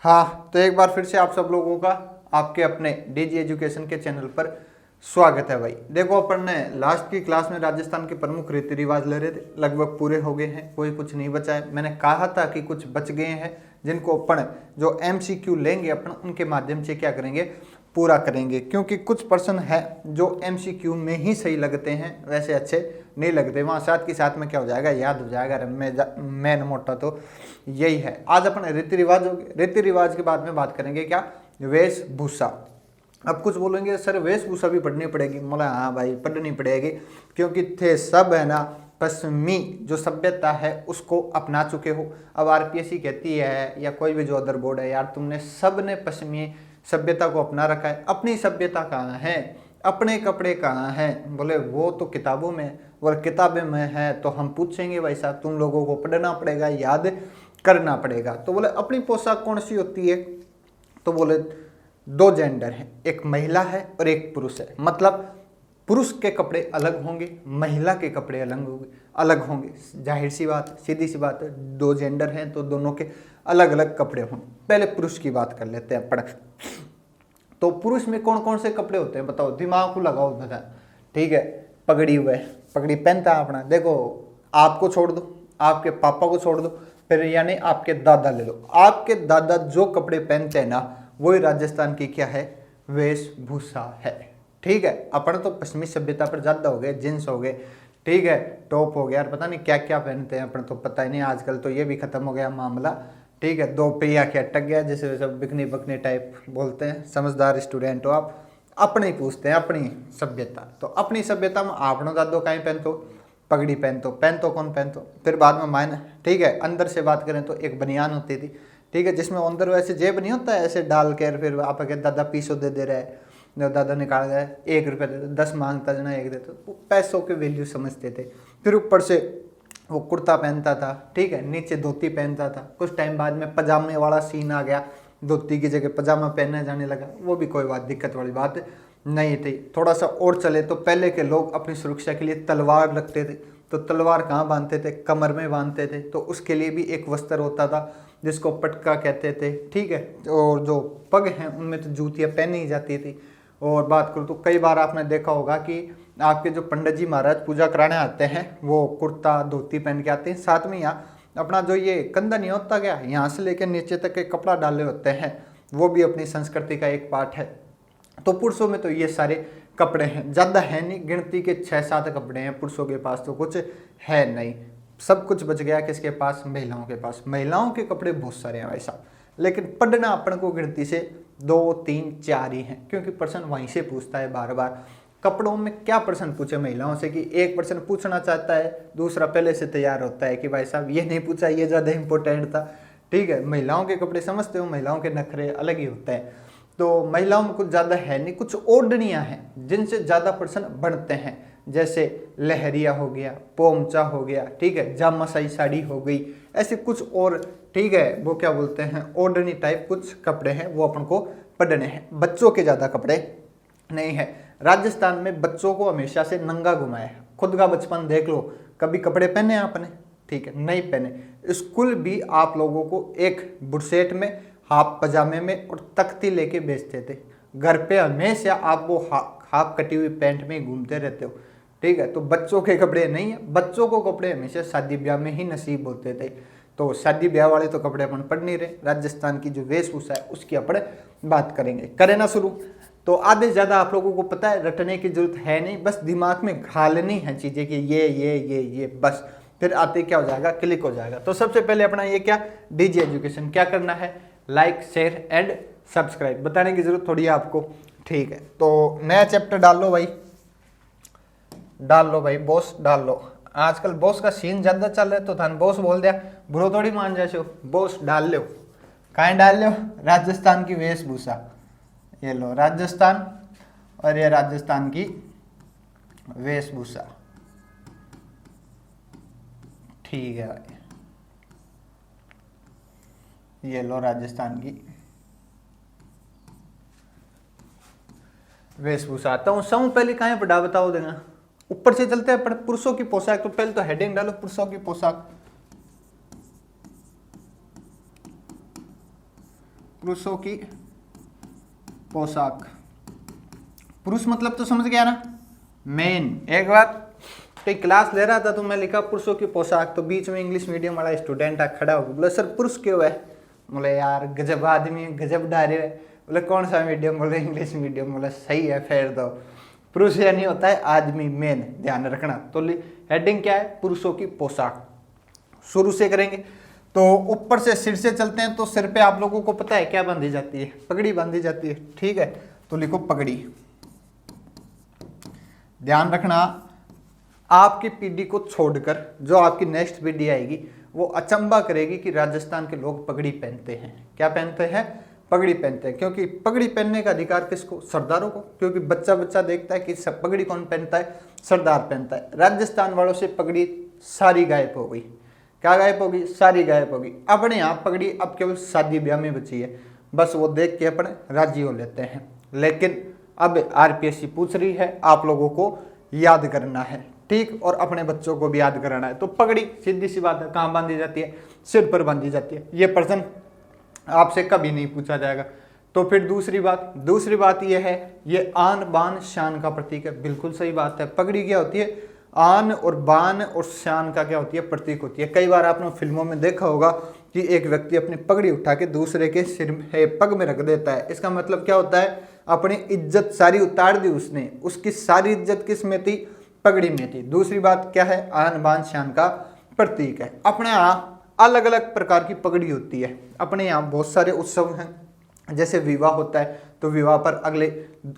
हाँ, तो एक बार फिर से आप सब लोगों का आपके अपने डीजी एजुकेशन के चैनल पर स्वागत है भाई। देखो, अपन ने लास्ट की क्लास में राजस्थान के प्रमुख रीति रिवाज ले रहे थे, लगभग पूरे हो गए हैं, कोई कुछ नहीं बचा है। मैंने कहा था कि कुछ बच गए हैं जिनको अपन जो एमसीक्यू लेंगे अपन उनके माध्यम से क्या करेंगे, पूरा करेंगे, क्योंकि कुछ पर्सन है जो एमसीक्यू में ही सही लगते हैं, वैसे अच्छे नहीं लगते। वहाँ साथ के साथ में क्या हो जाएगा, याद हो जाएगा। मेन मोटा तो यही है। आज अपन रीति रिवाज के बाद में बात करेंगे क्या, वेशभूषा। अब कुछ बोलेंगे सर वेशभूषा भी पढ़नी पड़ेगी, बोला हाँ भाई पढ़नी पड़ेगी, क्योंकि थे सब है ना पश्चिमी जो सभ्यता है उसको अपना चुके हो। अब आरपीएससी कहती है या कोई भी जो अदर बोर्ड है, यार तुमने सब ने पश्चिमी सभ्यता को अपना रखा है, अपनी सभ्यता कहाँ है, अपने कपड़े कहाँ हैं? बोले वो तो किताबों में, और किताबें में है तो हम पूछेंगे भाई साहब तुम लोगों को पढ़ना पड़ेगा, याद करना पड़ेगा। तो बोले अपनी पोशाक कौन सी होती है? तो बोले दो जेंडर है, एक महिला है और एक पुरुष है। मतलब पुरुष के कपड़े अलग होंगे, महिला के कपड़े अलग होंगे। जाहिर सी बात, सीधी सी बात है, दो जेंडर हैं तो दोनों के अलग अलग कपड़े होंगे। पहले पुरुष की बात कर लेते हैं अपन। तो पुरुष में कौन कौन से कपड़े होते हैं बताओ, दिमाग को लगाओ बता। ठीक है, पगड़ी हुए, पगड़ी पहनता है अपना। देखो, आपको छोड़ दो, आपके पापा को छोड़ दो, फिर यानी आपके दादा ले लो। आपके दादा जो कपड़े पहनते हैं ना, वही राजस्थान की क्या है, वेशभूषा है। ठीक है, अपन तो पश्चिमी सभ्यता पर ज्यादा हो गए, जींस हो गए, ठीक है, टॉप हो गया, यार पता नहीं क्या क्या पहनते हैं अपन तो पता ही नहीं। आजकल तो ये भी खत्म हो गया मामला। ठीक है, दो पहिया के अटक गया, जैसे सब बिकनी बकनी टाइप बोलते हैं। समझदार स्टूडेंट हो आप, अपने ही पूछते हैं अपनी सभ्यता। तो अपनी सभ्यता में आपनो दादो कहीं पहनतो, पगड़ी पहनतो कौन पहनतो। फिर बाद में मायने, ठीक है, अंदर से बात करें तो एक बनियान होती थी, ठीक है, जिसमें अंदर वैसे जेब नहीं होता है, ऐसे डाल कर फिर आप अगर दादा पीसो दे रहे हैं, दादा निकाल गए 1 रुपये दे, 10 मांगता जना 1 देते, वो पैसों के वैल्यू समझते थे। फिर ऊपर से वो कुर्ता पहनता था, ठीक है, नीचे धोती पहनता था। कुछ टाइम बाद में पजामे वाला सीन आ गया, धोती की जगह पजामा पहनने जाने लगा। वो भी कोई बात दिक्कत वाली बात नहीं थी। थोड़ा सा और चले तो पहले के लोग अपनी सुरक्षा के लिए तलवार रखते थे। तो तलवार कहाँ बांधते थे, कमर में बांधते थे। तो उसके लिए भी एक वस्त्र होता था जिसको पटका कहते थे, ठीक है। और जो पग हैं उनमें तो जूतियाँ पहनी ही जाती थी। और बात करूँ तो कई बार आपने देखा होगा कि आपके जो पंडित जी महाराज पूजा कराने आते हैं वो कुर्ता धोती पहन के आते हैं, साथ में यहाँ अपना जो ये कंधा नहीं होता क्या, यहाँ से लेकर नीचे तक के कपड़ा डाले होते हैं, वो भी अपनी संस्कृति का एक पार्ट है। तो पुरुषों में तो ये सारे कपड़े हैं, ज़्यादा है नहीं, गिनती के 6-7 कपड़े हैं पुरुषों के पास, तो कुछ है नहीं। सब कुछ बच गया किसके पास, महिलाओं के पास। महिलाओं के कपड़े बहुत सारे हैं भाई साहब, लेकिन पढ़ना अपन को गिनती से 2-3-4 ही हैं, क्योंकि पर्सन वहीं से पूछता है बार बार। कपड़ों में क्या पर्सन पूछे महिलाओं से, कि एक पर्सन पूछना चाहता है, दूसरा पहले से तैयार होता है कि भाई साहब ये नहीं पूछा, ये ज़्यादा इंपॉर्टेंट था। ठीक है, महिलाओं के कपड़े समझते हो, महिलाओं के नखरे अलग ही होते हैं। तो महिलाओं में कुछ ज़्यादा है नहीं, कुछ ओढ़नियाँ हैं जिनसे ज़्यादा पर्सन बनते हैं, जैसे लहरिया हो गया, पोमचा हो गया, ठीक है, जामासाई साड़ी हो गई, ऐसे कुछ और, ठीक है, वो क्या बोलते हैं, ओढ़नी टाइप कुछ कपड़े हैं, वो अपन को पढ़ने हैं। बच्चों के ज़्यादा कपड़े नहीं है। राजस्थान में बच्चों को हमेशा से नंगा घुमाया है। खुद का बचपन देख लो, कभी कपड़े पहने आपने, ठीक है, नहीं पहने। स्कूल भी आप लोगों को एक बुशर्ट में, हाफ पजामे में और तख्ती लेके भेजते थे। घर पे हमेशा आप वो हाफ कटी हुई पैंट में घूमते रहते हो, ठीक है। तो बच्चों के कपड़े नहीं है, बच्चों को कपड़े हमेशा शादी ब्याह में ही नसीब होते थे। तो शादी ब्याह वाले तो कपड़े अपन पढ़ नहीं रहे। राजस्थान की जो वेशभूषा है उसकी अपन बात करेंगे, करें ना शुरू। तो आधे से ज़्यादा आप लोगों को पता है, रटने की जरूरत है नहीं, बस दिमाग में घालनी है चीज़ें कि ये बस, फिर आते क्या हो जाएगा, क्लिक हो जाएगा। तो सबसे पहले अपना ये क्या, डीजी एजुकेशन क्या करना है, लाइक शेयर एंड सब्सक्राइब, बताने की जरूरत थोड़ी है आपको, ठीक है। तो नया चैप्टर डाल लो भाई, बॉस डाल लो। आजकल बॉस का सीन ज़्यादा चल रहा है, तो थान बॉस बोल दिया, बुरो थोड़ी मान जाए, बॉस डाल लो। कहाँ डाल लो, राजस्थान की वेशभूषा, ये लो राजस्थान, और ये राजस्थान की वेशभूषा, ठीक है भाई, ये लो राजस्थान की वेशभूषा। आता हूँ सब पहले कहाँ पढ़ा बताओ देना, ऊपर से चलते हैं पुरुषों की पोशाक। तो पहले तो हेडिंग डालो पुरुषों की पोशाक, पुरुषों की पोशाक। पुरुष मतलब तो समझ गया ना, मेन। एक बार तो क्लास ले रहा था तो मैं लिखा पुरुषों की पोशाक, तो बीच में इंग्लिश मीडियम वाला स्टूडेंट खड़ा हो गया, बोले सर पुरुष क्यों है? बोले यार गजब आदमी है, गजब डारे है। बोले कौन सा मीडियम? बोले इंग्लिश मीडियम। बोले सही है फिर तो। पुरुष यानी होता है आदमी, मेन, ध्यान रखना। तो हेडिंग क्या है? पुरुषों की पोशाक। शुरू से करेंगे तो ऊपर से सिर से चलते हैं, तो सिर पे आप लोगों को पता है क्या बांधी जाती है? पगड़ी बांधी जाती है, ठीक है। तो लिखो पगड़ी। ध्यान रखना, आपकी पीढ़ी को छोड़कर जो आपकी नेक्स्ट पीढ़ी आएगी वो अचंभा करेगी कि राजस्थान के लोग पगड़ी पहनते हैं। क्या पहनते हैं? पगड़ी पहनते हैं। क्योंकि पगड़ी पहनने का अधिकार किसको? सरदारों को। क्योंकि बच्चा बच्चा देखता है कि सब पगड़ी कौन पहनता है? सरदार पहनता है। राजस्थान वालों से पगड़ी सारी गायब हो गई। क्या गायब होगी? सारी गायब होगी। अपने यहाँ पगड़ी अब केवल शादी ब्याह में बची है, बस वो देख के अपने राजी हो लेते हैं। लेकिन अब आरपीएससी पूछ रही है, आप लोगों को याद करना है, ठीक, और अपने बच्चों को भी याद कराना है। तो पगड़ी सीधी सी बात है, कहाँ बांधी जाती है? सिर पर बांधी जाती है। ये प्रश्न आपसे कभी नहीं पूछा जाएगा। तो फिर दूसरी बात यह है, ये आन बान शान का प्रतीक है। बिल्कुल सही बात है। पगड़ी क्या होती है? आन और बान और शान का क्या होती है? प्रतीक होती है। कई बार आपने फिल्मों में देखा होगा कि एक व्यक्ति अपनी पगड़ी उठा के दूसरे के सिर में, पग में रख देता है। इसका मतलब क्या होता है? अपनी इज्जत सारी उतार दी उसने। उसकी सारी इज्जत किस में थी? पगड़ी में थी। दूसरी बात क्या है? आन बान शान का प्रतीक है। अपने यहाँ अलग अलग प्रकार की पगड़ी होती है। अपने यहाँ बहुत सारे उत्सव हैं, जैसे विवाह होता है तो विवाह पर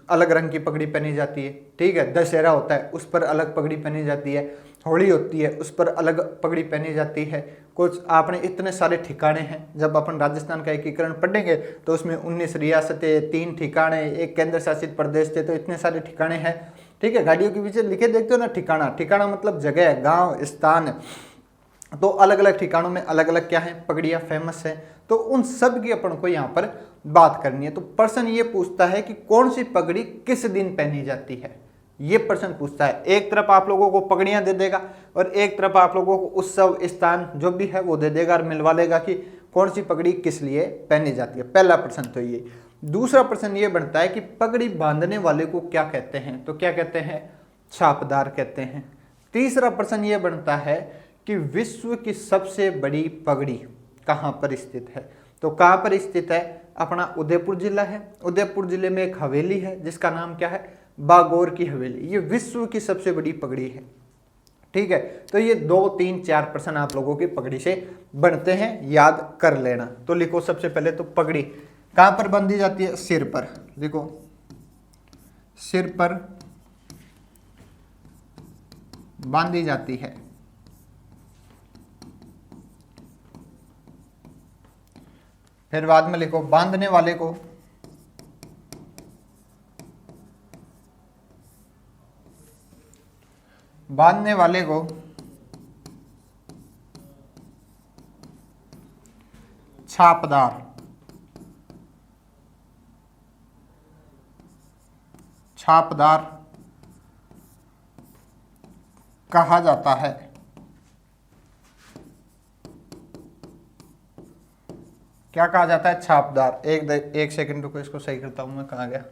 अलग रंग की पगड़ी पहनी जाती है, ठीक है। दशहरा होता है उस पर अलग पगड़ी पहनी जाती है। होली होती है उस पर अलग पगड़ी पहनी जाती है। कुछ आपने इतने सारे ठिकाने हैं, जब अपन राजस्थान का एकीकरण पढ़ेंगे तो उसमें 19 रियासतें, 3 ठिकाने, एक केंद्र शासित प्रदेश थे, तो इतने सारे ठिकाने हैं, ठीक है। गाड़ियों के पीछे लिखे देखते हो ना ठिकाना। ठिकाना मतलब जगह, गाँव, स्थान। तो अलग अलग ठिकानों में अलग अलग क्या है? पगड़ियाँ फेमस है। तो उन सब की अपन को यहाँ पर बात करनी है। तो प्रश्न ये पूछता है कि कौन सी पगड़ी किस दिन पहनी जाती है, ये प्रश्न पूछता है। एक तरफ आप लोगों को पगड़ियाँ दे देगा और एक तरफ आप लोगों को उत्सव, स्थान जो भी है वो दे देगा और मिलवा लेगा कि कौन सी पगड़ी किस लिए पहनी जाती है। पहला प्रश्न तो ये। दूसरा प्रश्न ये बनता है कि पगड़ी बांधने वाले को क्या कहते हैं? तो क्या कहते हैं? छापदार कहते हैं। तीसरा प्रश्न ये बनता है कि विश्व की सबसे बड़ी पगड़ी कहाँ पर स्थित है? तो कहाँ पर स्थित है? अपना उदयपुर जिला है। उदयपुर जिले में एक हवेली है जिसका नाम क्या है? बागौर की हवेली। ये विश्व की सबसे बड़ी पगड़ी है, ठीक है। तो ये 2, 3, 4 प्रश्न आप लोगों की पगड़ी से बनते हैं, याद कर लेना। तो लिखो सबसे पहले तो पगड़ी कहाँ पर बांधी जाती है? सिर पर। लिखो सिर पर बांधी जाती है। फिर बाद में लिखो बांधने वाले को छापदार कहा जाता है। क्या कहा जाता है? छापदार। एक सेकंड रुको, इसको सही करता हूं मैं। कहाँ गया?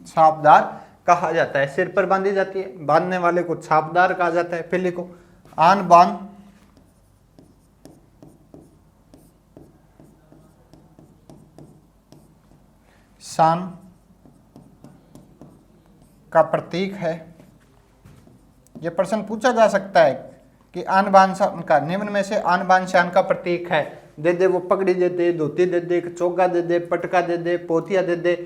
छापदार कहा जाता है। सिर पर बांधी जाती है, बांधने वाले को छापदार कहा जाता है। फिर लिखो आन बान शान का प्रतीक है। यह प्रश्न पूछा जा सकता है कि आन बान शान का, निम्न में से आन बान शान का प्रतीक है। दे दे वो पगड़ी दे दे, धोती दे दे, चोगा दे दे, पटका दे दे, पोथिया दे दे।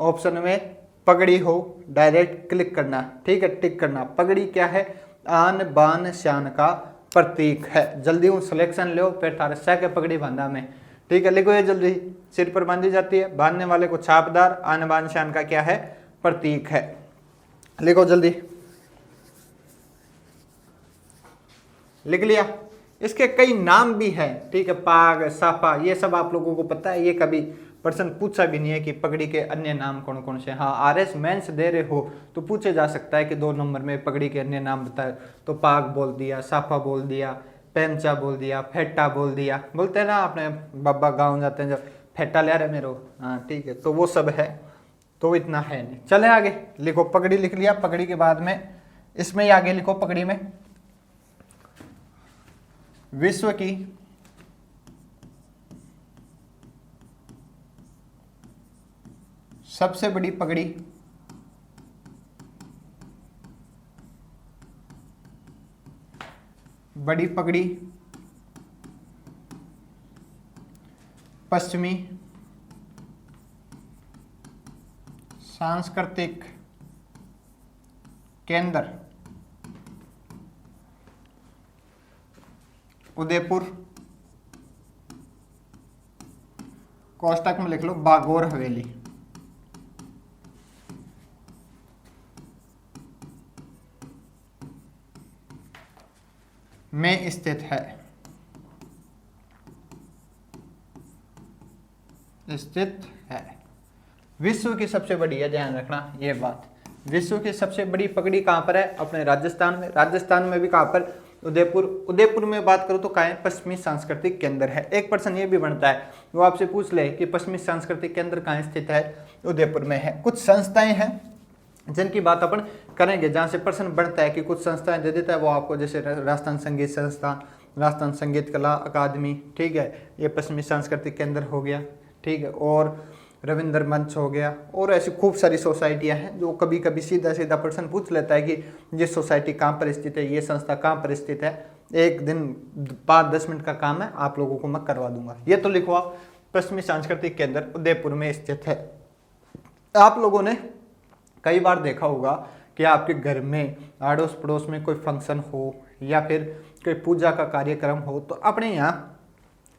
ऑप्शन में पगड़ी हो, डायरेक्ट क्लिक करना, ठीक है, टिक करना। पगड़ी क्या है? आन बान शान का प्रतीक है। जल्दी वो सिलेक्शन लो, फिर थारे सह के पगड़ी बांधा में, ठीक है। लिखो ये जल्दी। सिर पर बांधी जाती है, बांधने वाले को छापदार, आन बान शान का क्या है? प्रतीक है। लिखो जल्दी। लिख लिया? इसके कई नाम भी हैं, ठीक है। पाग, साफा, ये सब आप लोगों को पता है, ये कभी प्रश्न पूछा भी नहीं है कि पगड़ी के अन्य नाम कौन कौन से। हाँ, आरएस मेंस दे रहे हो तो पूछे जा सकता है कि 2 नंबर में पगड़ी के अन्य नाम बताए, तो पाग बोल दिया, साफा बोल दिया, पेंचा बोल दिया, फेटा बोल दिया। बोलते हैं ना अपने बाबा गाँव जाते हैं जब, फेटा ले रहे मेरो, हाँ ठीक है, तो वो सब है, तो इतना है नहीं। चले आगे, लिखो पगड़ी लिख लिया। पगड़ी के बाद में इसमें ही आगे लिखो, पगड़ी में विश्व की सबसे बड़ी पगड़ी बड़ी पगड़ी पश्चिमी सांस्कृतिक केंद्र उदयपुर, कोष्टक में लिख लो बागोर हवेली। में स्थित है, स्थित है। विश्व की सबसे बड़ी है, ध्यान रखना ये बात, विश्व की सबसे बड़ी पगड़ी कहाँ पर है? अपने राजस्थान में। राजस्थान में भी कहाँ पर? उदयपुर। उदयपुर में बात करो तो कहाँ है? पश्चिमी सांस्कृतिक केंद्र है। एक प्रश्न ये भी बनता है, वो आपसे पूछ ले कि पश्चिमी सांस्कृतिक केंद्र कहाँ स्थित है? उदयपुर में है। कुछ संस्थाएं हैं जिनकी बात अपन करेंगे, जहाँ से प्रश्न बनता है कि कुछ संस्थाएं दे देता है वो आपको, जैसे राजस्थान संगीत संस्थान, राजस्थान संगीत कला अकादमी, ठीक है, ये पश्चिमी सांस्कृतिक केंद्र हो गया, ठीक है, और रविंद्र मंच हो गया, और ऐसी खूब सारी सोसाइटियां हैं जो कभी कभी सीधा सीधा प्रश्न पूछ लेता है कि ये सोसाइटी कहाँ पर स्थित है, ये संस्था कहाँ पर स्थित है। एक दिन 5-10 मिनट का काम है, आप लोगों को मैं करवा दूंगा। ये तो लिखो आप, पश्चिमी सांस्कृतिक केंद्र उदयपुर में स्थित है। आप लोगों ने कई बार देखा होगा कि आपके घर में अड़ोस पड़ोस में कोई फंक्शन हो या फिर कोई पूजा का कार्यक्रम हो, तो अपने यहाँ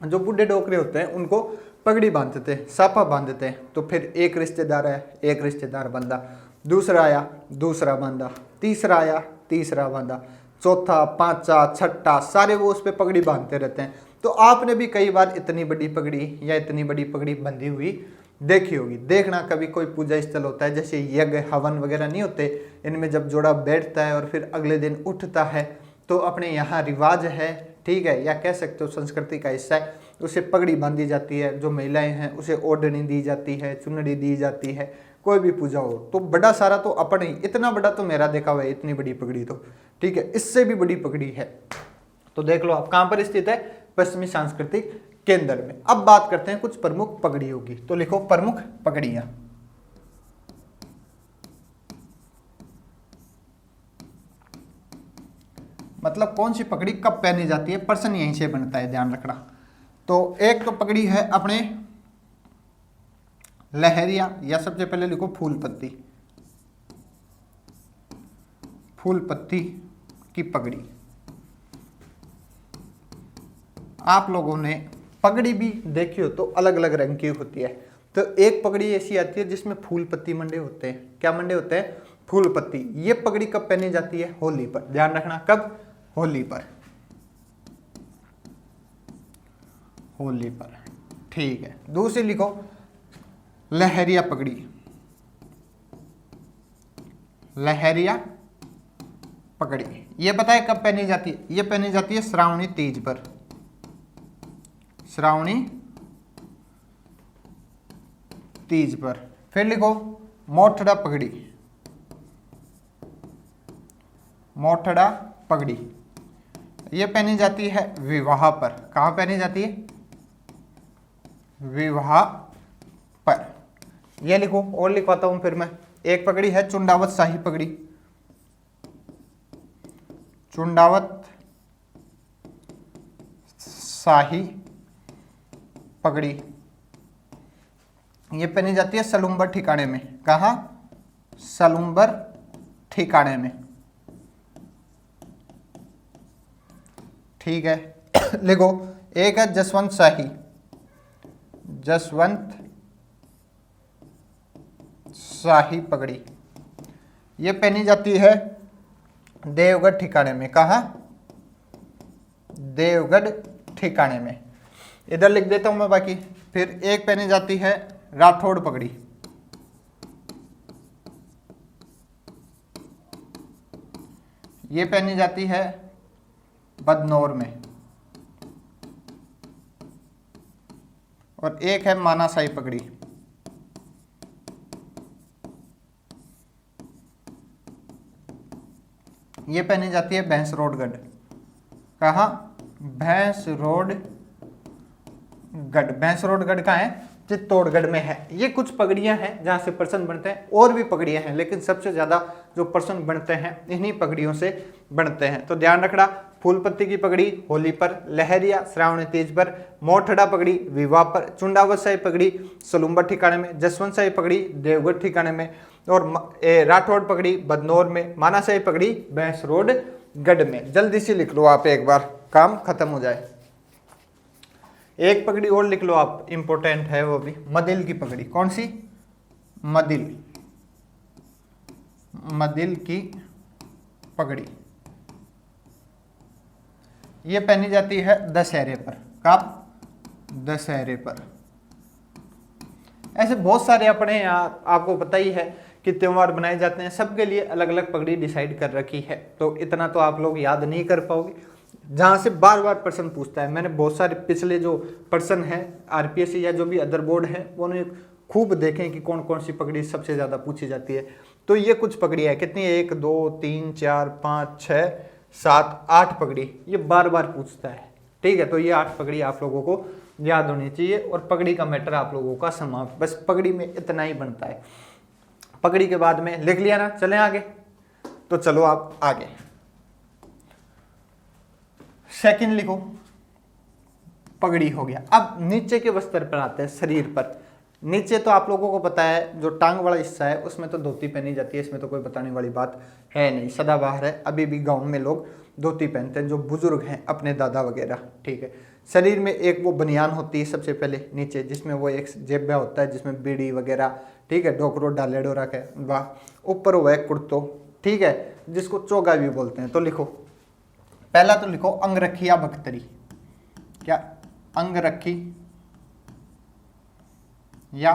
जो बूढ़े डोकरे होते हैं उनको पगड़ी बांधते हैं, साफा बांधते हैं। तो फिर एक रिश्तेदार आया, एक रिश्तेदार बांधा, दूसरा आया, दूसरा बांधा, तीसरा आया, तीसरा बांधा, चौथा, पांचवा, छठा, सारे वो उस पर पगड़ी बांधते रहते हैं। तो आपने भी कई बार इतनी बड़ी पगड़ी या इतनी बड़ी पगड़ी बंधी हुई देखी होगी। देखना कभी कोई पूजा स्थल होता है, जैसे यज्ञ हवन वगैरह नहीं होते, इनमें जब जोड़ा बैठता है और फिर अगले दिन उठता है, तो अपने यहाँ रिवाज है, ठीक है, या कह सकते हो संस्कृति का हिस्सा है, उसे पगड़ी बांधी जाती है। जो महिलाएं हैं उसे ओढ़नी दी जाती है, चुनरी दी जाती है। कोई भी पूजा हो तो बड़ा सारा तो अपन ही, इतना बड़ा तो मेरा देखा हुआ है, इतनी बड़ी पगड़ी तो, ठीक है, इससे भी बड़ी पगड़ी है। तो देख लो आप कहाँ पर स्थित है? पश्चिमी सांस्कृतिक केंद्र में। अब बात करते हैं कुछ प्रमुख पगड़ियों की, तो लिखो प्रमुख पगड़ियां। मतलब कौन सी पगड़ी कब पहनी जाती है, प्रश्न यहीं से बनता है, ध्यान रखना। तो एक तो पगड़ी है अपने लहरिया, या सबसे पहले लिखो फूल पत्ती, फूल पत्ती की पगड़ी। आप लोगों ने पगड़ी भी देखी हो तो अलग अलग रंग की होती है। तो एक पगड़ी ऐसी आती है जिसमें फूल पत्ती मंडे होते हैं। क्या मंडे होते हैं? फूल पत्ती। ये पगड़ी कब पहनी जाती है? होली पर। ध्यान रखना, कब? होली पर, होली पर, ठीक है। दूसरी लिखो लहरिया पगड़ी, लहरिया पगड़ी। ये पता है कब पहनी जाती है? ये पहनी जाती है श्रावणी तीज पर, श्रावणी तीज पर। फिर लिखो मोठड़ा पगड़ी, मोठड़ा पगड़ी। ये पहनी जाती है विवाह पर। कहाँ पहनी जाती है? विवाह पर। ये लिखो, और लिखवाता हूं फिर मैं। एक पगड़ी है चुंडावत शाही पगड़ी, चुंडावत शाही पगड़ी। ये पहनी जाती है सलुम्बर ठिकाने में। कहाँ? सलुम्बर ठिकाने में, ठीक है। लिखो एक है जसवंत शाही, जसवंत शाही पगड़ी। ये पहनी जाती है देवगढ़ ठिकाने में। कहाँ? देवगढ़ ठिकाने में। इधर लिख देता हूं मैं बाकी। फिर एक पहनी जाती है राठौड़ पगड़ी। ये पहनी जाती है बदनौर में। और एक है मानाशाही पगड़ी। ये पहनी जाती है भैंसरोडगढ़। कहाँ? भैंसरोडगढ़। भैंसरोडगढ़ कहाँ है? चित्तौड़गढ़ में है। ये कुछ पगड़ियां हैं जहां से प्रश्न बनते हैं, और भी पगड़ियां हैं लेकिन सबसे ज्यादा जो प्रश्न बनते हैं इन्हीं पगड़ियों से बनते हैं। तो ध्यान रखना, फूल पत्ती की पगड़ी होली पर, लहरिया श्रावणी तीज पर, मोठड़ा पगड़ी विवाह पर, चुंडावत शाही पगड़ी सलूम्बर ठिकाने में, जसवंत शाही पगड़ी देवगढ़ ठिकाने में, और राठौड़ पगड़ी बदनौर में, मानाशाही पगड़ी भैंसरोडगढ़ में। जल्दी से लिख लो आप, एक बार काम खत्म हो जाए। एक पगड़ी और लिख लो आप, इंपॉर्टेंट है वो भी, मदिल की पगड़ी। कौन सी? मदिल। मदिल की पगड़ी ये पहनी जाती है दशहरे पर। कब? दशहरे पर। ऐसे बहुत सारे अपने यहाँ आपको पता ही है कि त्योहार बनाए जाते हैं, सबके लिए अलग अलग पगड़ी डिसाइड कर रखी है। तो इतना तो आप लोग याद नहीं कर पाओगे, जहां से बार बार प्रश्न पूछता है। मैंने बहुत सारे पिछले जो प्रश्न है आरपीएससी या जो भी अदर बोर्ड है उन्हें खूब देखें कि कौन कौन सी पगड़ी सबसे ज़्यादा पूछी जाती है। तो ये कुछ पगड़ियाँ है, कितनी? 1 2 3 4 5 6 7 8 पगड़ी ये बार बार पूछता है। ठीक है, तो ये 8 पगड़ी आप लोगों को याद होनी चाहिए, और पगड़ी का मैटर आप लोगों का समाप्त। बस पगड़ी में इतना ही बनता है। पगड़ी के बाद में लिख लिया ना, चलें आगे। तो चलो आप आगे, सेकंड लिखो, पगड़ी हो गया। अब नीचे के वस्त्र पर आते हैं, शरीर पर। नीचे तो आप लोगों को पता है, जो टांग वाला हिस्सा है उसमें तो धोती पहनी जाती है, इसमें तो कोई बताने वाली बात है नहीं, सदाबहार है। अभी भी गांव में लोग धोती पहनते हैं, जो बुजुर्ग हैं अपने दादा वगैरह। ठीक है, शरीर में एक वो बनियान होती है सबसे पहले नीचे, जिसमें वो एक जेबा होता है जिसमें बीड़ी वगैरह, ठीक है, डोकरो डाले डोरा के वाह। ऊपर वो है कुर्तो, ठीक है, जिसको चोगा भी बोलते हैं। तो लिखो, पहला तो लिखो अंगरखी या बख्तरी। क्या? अंगरखी या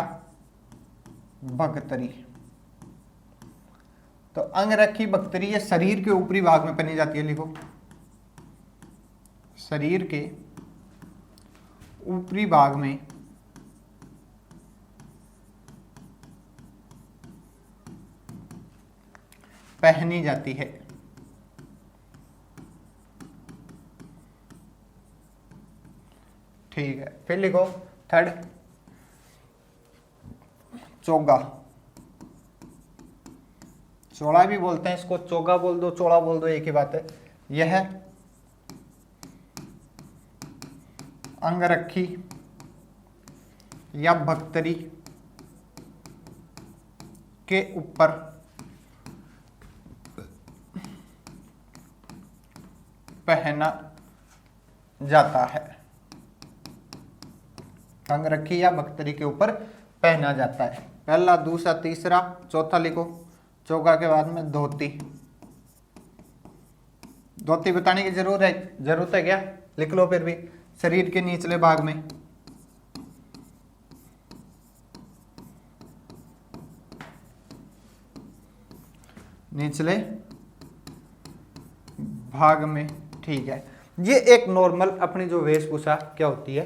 बख्तरी। तो अंगरखी बख्तरी ये शरीर के ऊपरी भाग में पहनी जाती है। लिखो, शरीर के ऊपरी भाग में पहनी जाती है। ठीक है, फिर लिखो थर्ड, चोगा। चोड़ा भी बोलते हैं इसको, चोगा बोल दो चोड़ा बोल दो एक ही बात है। यह अंगरखी या बख्तरी के ऊपर पहना जाता है। अंगरखी या बख्तरी के ऊपर पहना जाता है। पहला, दूसरा, तीसरा, चौथा लिखो। चोगा के बाद में धोती। धोती बताने की जरूरत है क्या? लिख लो फिर भी। शरीर के निचले भाग में ठीक है। ये एक नॉर्मल अपनी जो वेशभूषा क्या होती है,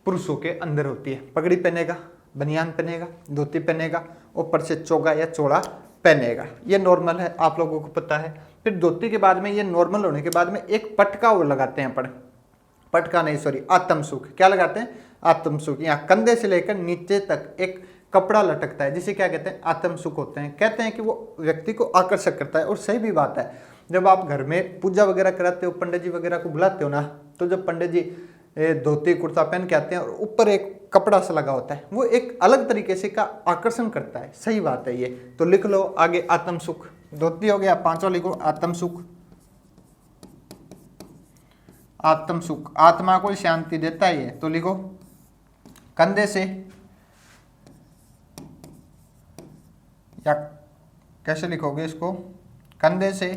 पुरुषों के अंदर होती है। पगड़ी पहनेगा, बनियान पहनेगा, धोती पहनेगा, ऊपर से चोगा या चोड़ा पहनेगा। ये नॉर्मल है, आप लोगों को पता है। फिर धोती के बाद में, ये नॉर्मल होने के बाद में एक पटका वो लगाते हैं अपन, पटका नहीं सॉरी, आत्मसुख। क्या लगाते हैं? आत्मसुख। यहाँ कंधे से लेकर नीचे तक एक कपड़ा लटकता है, जिसे क्या कहते हैं? आत्मसुख होते हैं। कहते हैं कि वो व्यक्ति को आकर्षक करता है। और सही भी बात है, जब आप घर में पूजा वगैरह कराते हो, पंडित जी वगैरह को बुलाते हो ना, तो जब पंडित जी धोती कुर्ता पहन के आते हैं और ऊपर एक कपड़ा सा लगा होता है, वो एक अलग तरीके से का आकर्षण करता है। सही बात है ये। तो लिख लो आगे, आत्मसुख। धोती हो गया। पांचवा लिखो, आत्मसुख। आत्मसुख, आत्मा को शांति देता है ये। तो लिखो, कंधे से, या कैसे लिखोगे इसको? कंधे से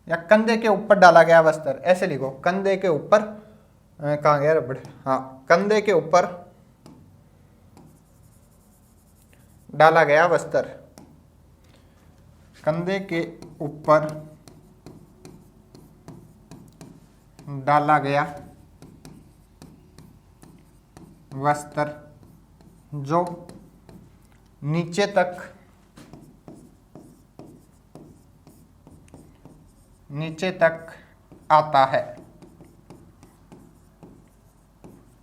या कंधे के ऊपर डाला गया वस्त्र, ऐसे लिखो। कंधे के ऊपर, कहाँ गया रबड़? हाँ, कंधे के ऊपर डाला गया वस्त्र, कंधे के ऊपर डाला गया वस्त्र जो नीचे तक आता है।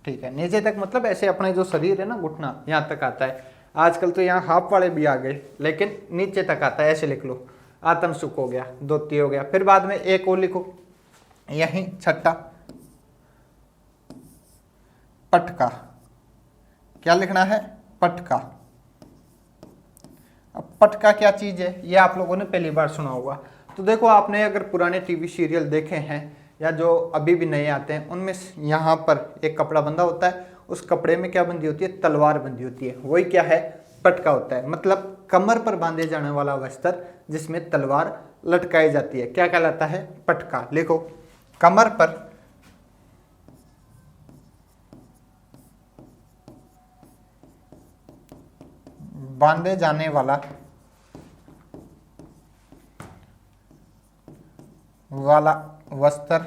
ठीक है, नीचे तक मतलब ऐसे अपने जो शरीर है ना, घुटना यहाँ तक आता है। आजकल तो यहाँ हाफ वाले भी आ गए, लेकिन नीचे तक आता है, ऐसे लिख लो। आत्म सुख हो गया, धोती हो गया। फिर बाद में एक और लिखो, यही छठा, पटका। क्या लिखना है? पटका। अब पटका क्या चीज है, ये आप लोगों ने पहली बार सुना होगा। तो देखो, आपने अगर पुराने टीवी सीरियल देखे हैं या जो अभी भी नए आते हैं, उनमें यहाँ पर एक कपड़ा बंधा होता है, उस कपड़े में क्या बंधी होती है? तलवार बंधी होती है। वही क्या है? पटका होता है। मतलब कमर पर बांधे जाने वाला वस्त्र जिसमें तलवार लटकाई जाती है, क्या कहलाता है? पटका। लिखो, कमर पर बांधे जाने वाला वस्त्र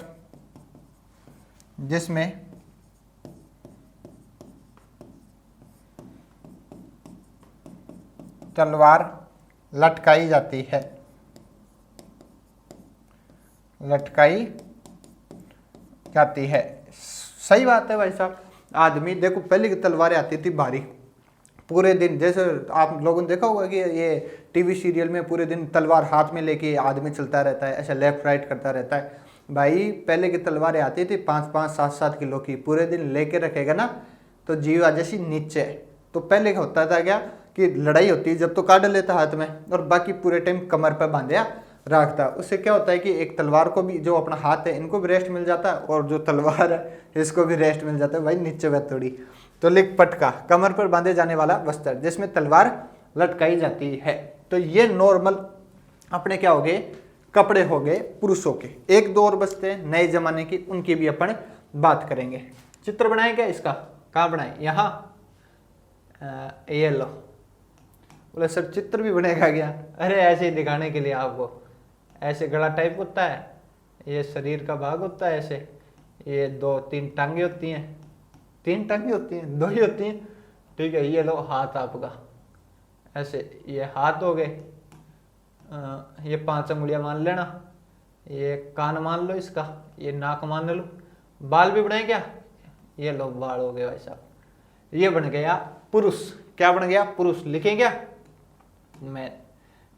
जिसमें तलवार लटकाई जाती है, सही बात है भाई साहब। आदमी देखो, पहले की तलवारें आती थी भारी, पूरे दिन, जैसे आप लोगों ने देखा होगा कि ये टीवी सीरियल में पूरे दिन तलवार हाथ में लेके आदमी चलता रहता है, ऐसा लेफ्ट राइट करता रहता है। भाई पहले की तलवारें आती थी 5-5, 7-7 किलो की, पूरे दिन लेके रखेगा ना तो जीवा जैसी नीचे। तो पहले क्या होता था क्या कि लड़ाई होती है जब तो काट लेता हाथ में, और बाकी पूरे टाइम कमर पर बांधया रखता। उससे क्या होता है कि एक तलवार को भी, जो अपना हाथ है, इनको भी रेस्ट मिल जाता है, और जो तलवार है इसको भी रेस्ट मिल जाता है। भाई नीचे वह थोड़ी। तो लिख, पटका, कमर पर बांधे जाने वाला वस्त्र जिसमें तलवार लटकाई जाती है। तो ये नॉर्मल अपने क्या हो गए? कपड़े हो गए पुरुषों के। एक दो और बचते हैं नए जमाने की, उनकी भी अपन बात करेंगे। चित्र बनाए क्या इसका? कहाँ बनाए? यहाँ। ये लो। बोले सर चित्र भी बनेगा क्या? अरे ऐसे ही दिखाने के लिए आपको। ऐसे गला टाइप होता है, ये शरीर का भाग होता है, ऐसे ये 2-3 टांगे होती हैं। 3 टांगे होती हैं? 2 ही होती हैं। ठीक है, ये लो हाथ आपका, ऐसे ये हाथ हो गए। ये 5 अंगुलियां मान लेना, ये कान मान लो इसका, ये नाक मान लो। बाल भी बनाए क्या? ये लो बाल हो गए भाई साहब। ये बन गया पुरुष। क्या बन गया? पुरुष। लिखें क्या? मैं।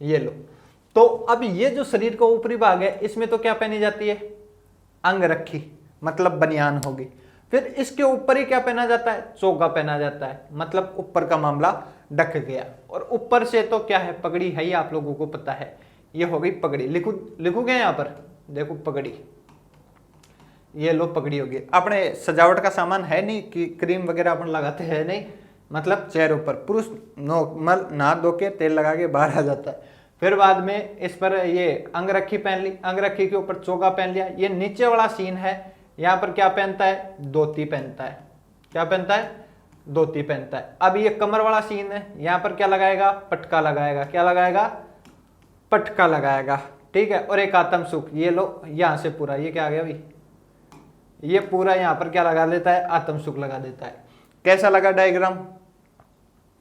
ये लो। तो अब ये जो शरीर का ऊपरी भाग है, इसमें तो क्या पहनी जाती है? अंगरखी, मतलब बनियान होगी। फिर इसके ऊपर ही क्या पहना जाता है? चोगा पहना जाता है, मतलब ऊपर का मामला ढक गया। और ऊपर से तो क्या है? पगड़ी है ही, आप लोगों को पता है। ये हो गई पगड़ी। लिखोगे यहाँ पर, देखो पगड़ी, ये लो पगड़ी होगी। अपने सजावट का सामान है नहीं कि क्रीम वगैरह अपन लगाते हैं नहीं, मतलब चेहरों पर पुरुष नॉर्मल नहा धो के तेल लगा के बाहर आ जाता है। फिर बाद में इस पर ये अंगरखी पहन ली, अंगरखी के ऊपर चोगा पहन लिया। ये नीचे वाला सीन है, यहाँ पर क्या पहनता है? धोती पहनता है। क्या पहनता है? धोती पहनता है। अब ये कमर वाला सीन है, यहाँ पर क्या लगाएगा? पटका लगाएगा। क्या लगाएगा? पटका लगाएगा। ठीक है। और एक आत्म सुख, ये लो यहाँ से पूरा, ये क्या आ गया भाई? ये पूरा यहाँ पर क्या लगा देता है? आत्म सुख लगा देता है। कैसा लगा डायग्राम?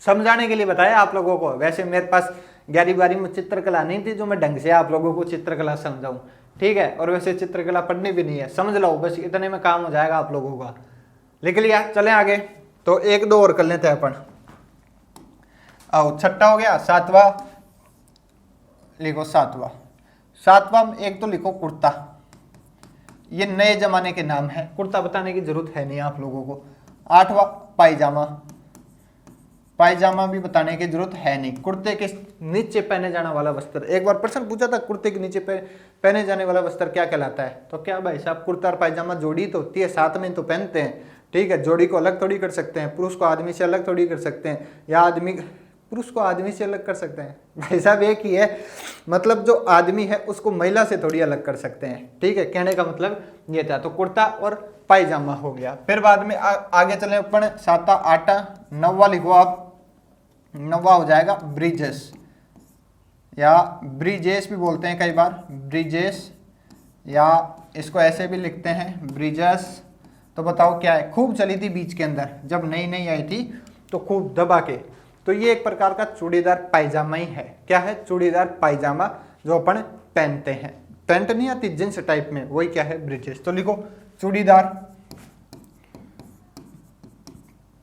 समझाने के लिए बताया आप लोगों को। वैसे मेरे पास 11वीं में चित्रकला नहीं थी जो मैं ढंग से आप लोगों को चित्रकला समझाऊं। ठीक है। और वैसे चित्रकला पढ़नी भी नहीं है, समझ लो, बस इतने में काम हो जाएगा आप लोगों का। लिख लिया? चले आगे। तो 1-2 और कर लेते हैं अपन। आओ, छठा हो गया। 7वां लिखो। 7वां एक तो लिखो कुर्ता। ये नए जमाने के नाम है, कुर्ता बताने की जरूरत है नहीं आप लोगों को। 8वां पायजामा। पायजामा भी बताने की जरूरत है नहीं। कुर्ते के नीचे पहने जाने वाला वस्त्र। एक बार प्रश्न पूछा था, कुर्ते के नीचे पहने जाने वाला वस्त्र क्या कहलाता है? तो क्या भाई साहब, कुर्ता और पायजामा जोड़ी तो होती है, साथ में तो पहनते हैं। ठीक है। जोड़ी को अलग थोड़ी कर सकते हैं, पुरुष को आदमी से अलग थोड़ी कर सकते हैं, या आदमी पुरुष को आदमी से अलग कर सकते हैं। भाई साहब एक ही है, मतलब जो आदमी है उसको महिला से थोड़ी अलग कर सकते हैं। ठीक है, कहने का मतलब ये था। तो कुर्ता और पायजामा हो गया। फिर बाद में आगे चले अपन। 7, 8, 9 लिखो आप। नौवा हो जाएगा ब्रिजेस, या ब्रिजेस भी बोलते हैं कई बार, ब्रिजेस, या इसको ऐसे भी लिखते हैं ब्रिजेस। तो बताओ क्या है, खूब चली थी बीच के अंदर, जब नई नई आई थी तो खूब दबा के। तो ये एक प्रकार का चूड़ीदार पायजामा ही है। क्या है? चूड़ीदार पायजामा जो अपन पहनते हैं, पैंट नहीं आती जींस टाइप में, वही क्या है? ब्रिजेस। तो लिखो चूड़ीदार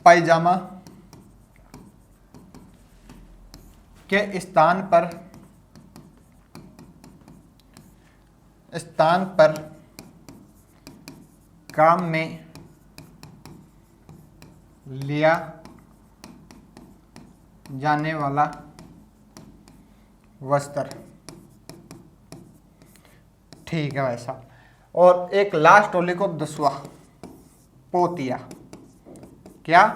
पायजामा के स्थान पर काम में लिया जाने वाला वस्त्र। ठीक है वैसा। और एक लास्ट होली को 10वां, पोतिया। क्या?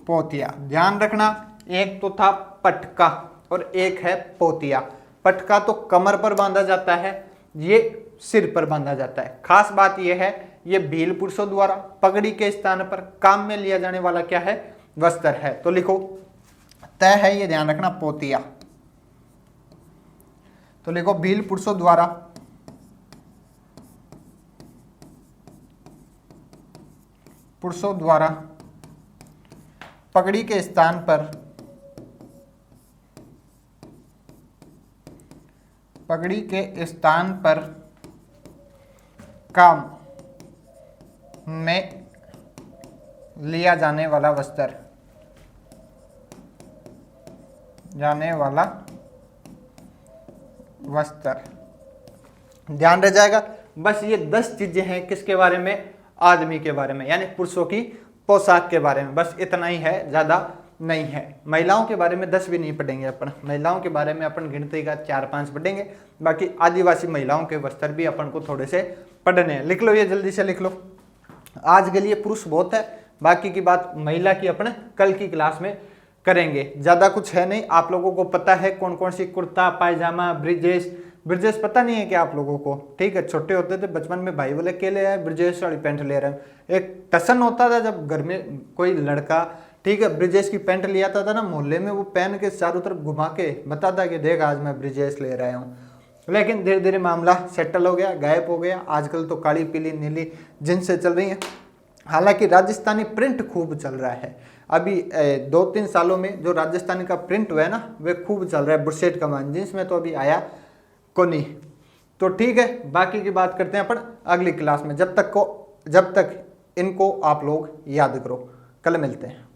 पोतिया। ध्यान रखना, एक तो था पटका और एक है पोतिया। पटका तो कमर पर बांधा जाता है, ये सिर पर बांधा जाता है। खास बात यह है, ये भील पुरुषों द्वारा पगड़ी के स्थान पर काम में लिया जाने वाला क्या है? वस्त्र है। तो लिखो तय है, ये ध्यान रखना, पोतिया। तो लिखो भील पुरुषों द्वारा पगड़ी के स्थान पर काम में लिया जाने वाला वस्त्र, ध्यान रह जाएगा। बस ये 10 चीजें हैं किसके बारे में? आदमी के बारे में, यानी पुरुषों की पोशाक के बारे में। बस इतना ही है, ज्यादा नहीं है। महिलाओं के बारे में 10 भी नहीं पढ़ेंगे अपन। महिलाओं के बारे में अपन गिनती का 4-5 पढ़ेंगे। बाकी आदिवासी महिलाओं के वस्त्र भी अपन को थोड़े से पढ़ने हैं। लिख लो, ये जल्दी से लिख लो। आज के लिए पुरुष बहुत है, बाकी की बात महिला की अपन कल की क्लास में करेंगे। ज्यादा कुछ है नहीं, आप लोगों को पता है कौन कौन सी कुर्ता पायजामा ब्रिजेश पता नहीं है क्या आप लोगों को? ठीक है, छोटे होते थे बचपन में भाई बोले के ले आए ब्रिजेश वाली पैंट ले रहे हैं। एक टसन होता था जब घर में कोई लड़का, ठीक है, ब्रिजेश की पैंट ले आता था ना मोहल्ले में, वो पहन के चारों तरफ घुमा के बताता कि देख आज मैं ब्रिजेश ले रहा हूँ। लेकिन धीरे धीरे मामला सेटल हो गया, गायब हो गया। आजकल तो काली पीली नीली जींस चल रही है। हालांकि राजस्थानी प्रिंट खूब चल रहा है। अभी 2-3 सालों में जो राजस्थानी का प्रिंट हुआ है ना, वे खूब चल रहा है। बुशेट कमान जींस में तो अभी आया को नहीं। तो ठीक है, बाकी की बात करते हैं अपन अगली क्लास में। जब तक इनको आप लोग याद करो। कल मिलते हैं।